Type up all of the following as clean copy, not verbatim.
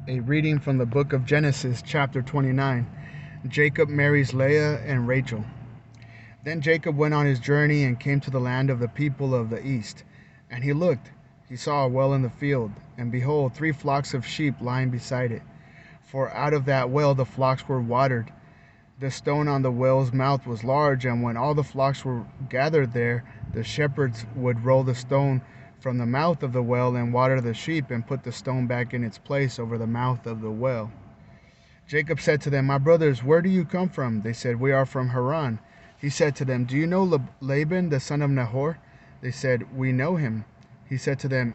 A reading from the book of Genesis, chapter 29. Jacob marries Leah and Rachel. Then Jacob went on his journey and came to the land of the people of the east. And he looked, he saw a well in the field, and behold, 3 flocks of sheep lying beside it. For out of that well the flocks were watered. The stone on the well's mouth was large, and when all the flocks were gathered there, the shepherds would roll the stone from the mouth of the well and water the sheep and put the stone back in its place over the mouth of the well. Jacob said to them, "My brothers, where do you come from?" They said, "We are from Haran." He said to them, "Do you know Laban, the son of Nahor?" They said, "We know him." He said to them,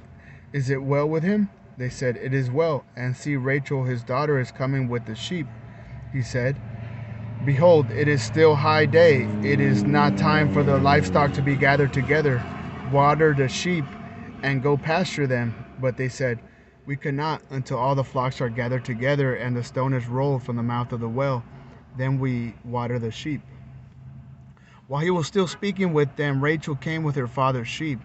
"Is it well with him?" They said, "It is well, and see, Rachel his daughter is coming with the sheep." He said, "Behold, it is still high day. It is not time for the livestock to be gathered together. Water the sheep and go pasture them." But they said, "We cannot until all the flocks are gathered together and the stone is rolled from the mouth of the well. Then we water the sheep." While he was still speaking with them, Rachel came with her father's sheep,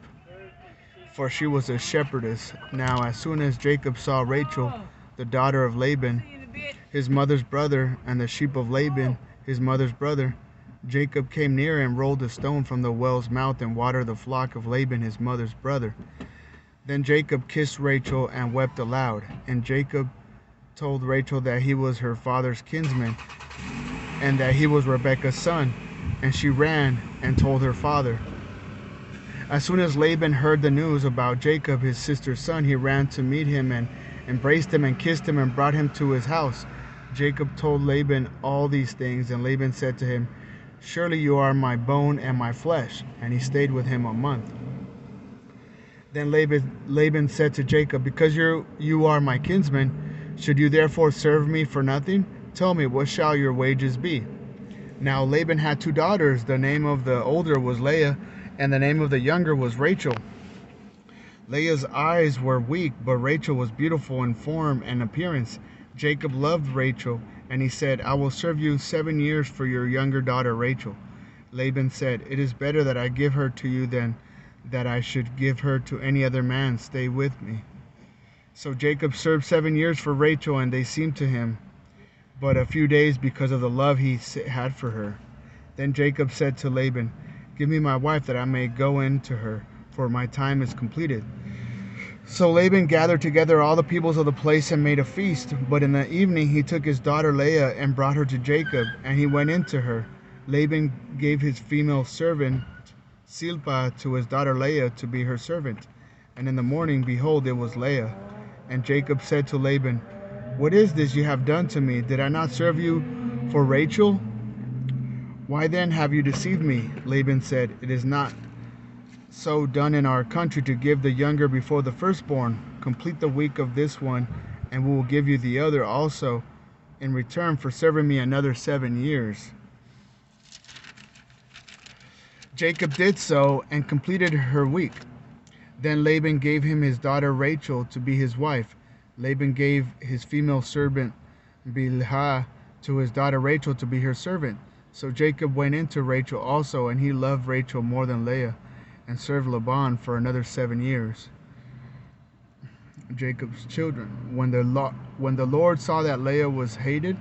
for she was a shepherdess. Now, as soon as Jacob saw Rachel, the daughter of Laban, his mother's brother, and the sheep of Laban, his mother's brother, Jacob came near and rolled a stone from the well's mouth and watered the flock of Laban, his mother's brother. Then Jacob kissed Rachel and wept aloud. And Jacob told Rachel that he was her father's kinsman and that he was Rebekah's son. And she ran and told her father. As soon as Laban heard the news about Jacob, his sister's son, he ran to meet him and embraced him and kissed him and brought him to his house. Jacob told Laban all these things, and Laban said to him, "Surely you are my bone and my flesh." And he stayed with him a month. Then Laban said to Jacob, "Because you are my kinsman, should you therefore serve me for nothing? Tell me, what shall your wages be?" Now Laban had 2 daughters. The name of the older was Leah, and the name of the younger was Rachel. Leah's eyes were weak, but Rachel was beautiful in form and appearance. Jacob loved Rachel, and he said, "I will serve you 7 years for your younger daughter Rachel." Laban said, "It is better that I give her to you than that I should give her to any other man. Stay with me." So Jacob served 7 years for Rachel, and they seemed to him but a few days because of the love he had for her. Then Jacob said to Laban, "Give me my wife that I may go in to her, for my time is completed." So Laban gathered together all the peoples of the place and made a feast. But in the evening he took his daughter Leah and brought her to Jacob, and he went in to her. Laban gave his female servant Zilpah to his daughter Leah to be her servant. And in the morning, behold, it was Leah. And Jacob said to Laban, "What is this you have done to me? Did I not serve you for Rachel? Why then have you deceived me?" Laban said, "It is not so done in our country to give the younger before the firstborn. Complete the week of this one, and we will give you the other also in return for serving me another 7 years." Jacob did so and completed her week. Then Laban gave him his daughter Rachel to be his wife. Laban gave his female servant Bilhah to his daughter Rachel to be her servant. So Jacob went in to Rachel also, and he loved Rachel more than Leah, and served Laban for another 7 years. Jacob's children. When the Lord saw that Leah was hated,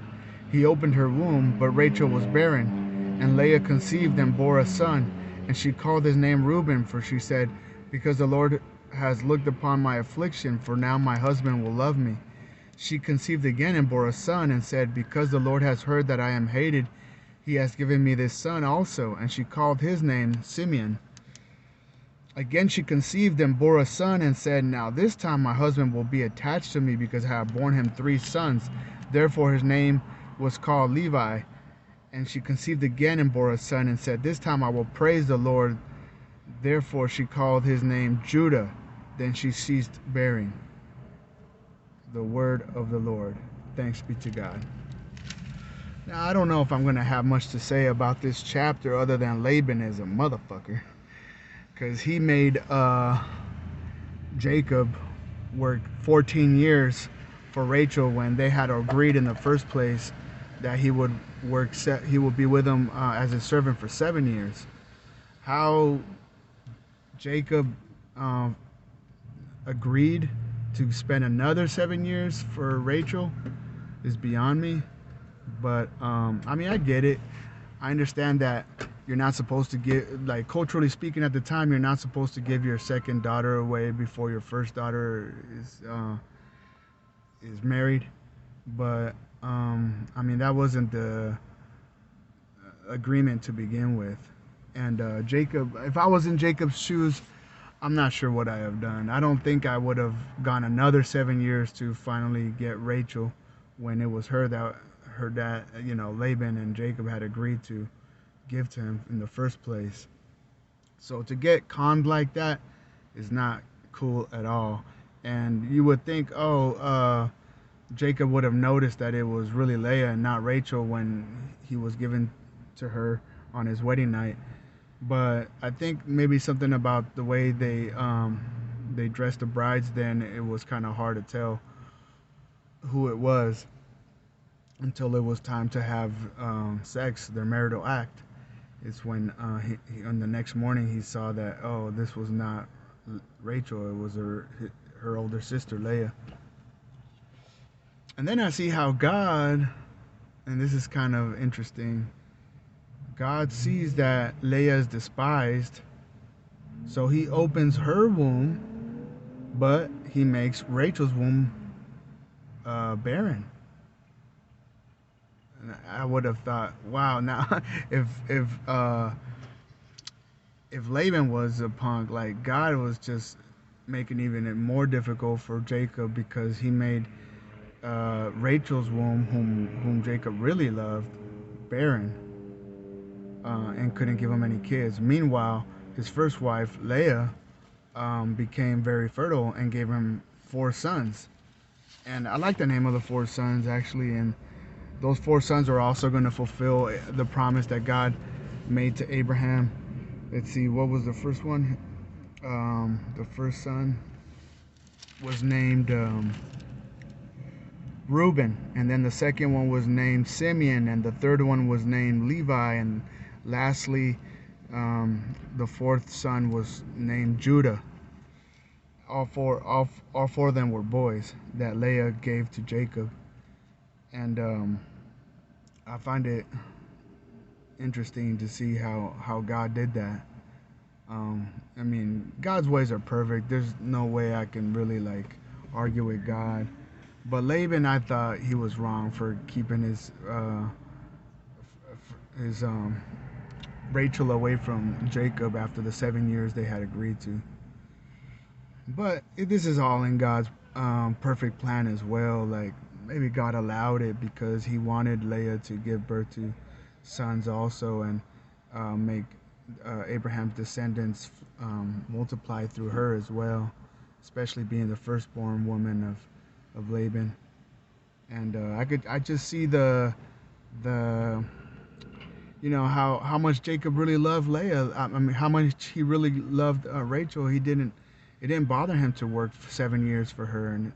he opened her womb, but Rachel was barren. And Leah conceived and bore a son, and she called his name Reuben, for she said, "Because the Lord has looked upon my affliction, for now my husband will love me." She conceived again and bore a son, and said, "Because the Lord has heard that I am hated, he has given me this son also." And she called his name Simeon. Again she conceived and bore a son, and said, "Now this time my husband will be attached to me, because I have borne him 3 sons. Therefore his name was called Levi. And she conceived again and bore a son, and said, "This time I will praise the Lord." Therefore she called his name Judah. Then she ceased bearing. The word of the Lord. Thanks be to God. Now, I don't know if I'm going to have much to say about this chapter other than Laban is a motherfucker. Because he made Jacob work 14 years for Rachel when they had agreed in the first place that he would be with him as his servant for 7 years. How Jacob agreed to spend another 7 years for Rachel is beyond me. But I mean, I get it. I understand that you're not supposed to give, like, culturally speaking, at the time, you're not supposed to give your second daughter away before your first daughter is married. But I mean, that wasn't the agreement to begin with. And Jacob, if I was in Jacob's shoes, I'm not sure what I have done. I don't think I would have gone another 7 years to finally get Rachel, when it was her dad, Laban and Jacob had agreed to give to him in the first place. So to get conned like that is not cool at all. And you would think, Jacob would have noticed that it was really Leah and not Rachel when he was given to her on his wedding night. But I think maybe something about the way they dressed the brides, then it was kind of hard to tell who it was until it was time to have sex, their marital act. It's when on the next morning he saw that, this was not Rachel, it was her older sister Leah. And then I see how God, and this is kind of interesting, God sees that Leah is despised, so he opens her womb, but he makes Rachel's womb barren. And I would have thought, wow, now if Laban was a punk, like, God was just making even it more difficult for Jacob, because he made Rachel's womb, whom Jacob really loved, barren, and couldn't give him any kids. Meanwhile, his first wife, Leah, became very fertile and gave him 4 sons. And I like the name of the 4 sons, actually. And those 4 sons are also going to fulfill the promise that God made to Abraham. Let's see, what was the first one? The first son was named Reuben, and then the second one was named Simeon, and the third one was named Levi, and lastly, the fourth son was named Judah. All four of them were boys that Leah gave to Jacob. And I find it interesting to see how God did that. I mean, God's ways are perfect. There's no way I can really argue with God. But Laban, I thought he was wrong for keeping his Rachel away from Jacob after the 7 years they had agreed to. But this is all in God's perfect plan as well. Like, maybe God allowed it because he wanted Leah to give birth to sons also, and make Abraham's descendants multiply through her as well, especially being the firstborn woman of Laban. And I just see the how much Jacob really loved Leah. I mean, how much he really loved Rachel. It didn't bother him to work 7 years for her, and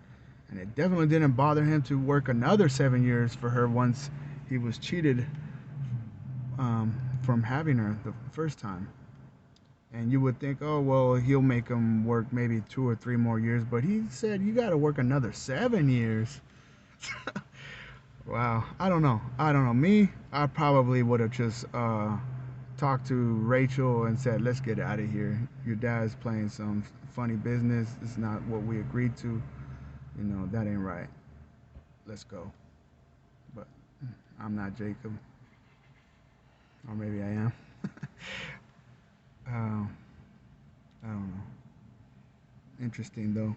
it definitely didn't bother him to work another 7 years for her once he was cheated from having her the first time. And you would think, oh, well, he'll make him work maybe 2 or 3 more years, but he said, you got to work another 7 years. Wow. I don't know. Me, I probably would have just talked to Rachel and said, let's get out of here. Your dad's playing some funny business. It's not what we agreed to. That ain't right. Let's go. But I'm not Jacob. Or maybe I am. I don't know. Interesting, though.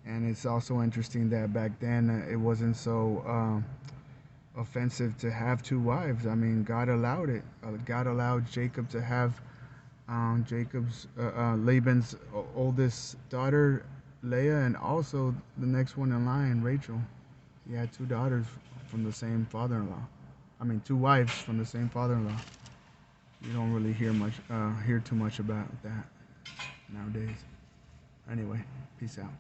And it's also interesting that back then it wasn't so offensive to have 2 wives. I mean, God allowed it. God allowed Jacob to have Laban's oldest daughter, Leah, and also the next one in line, Rachel. He had 2 daughters from the same father-in-law. I mean, 2 wives from the same father-in-law. You don't really hear too much about that nowadays. Anyway, peace out.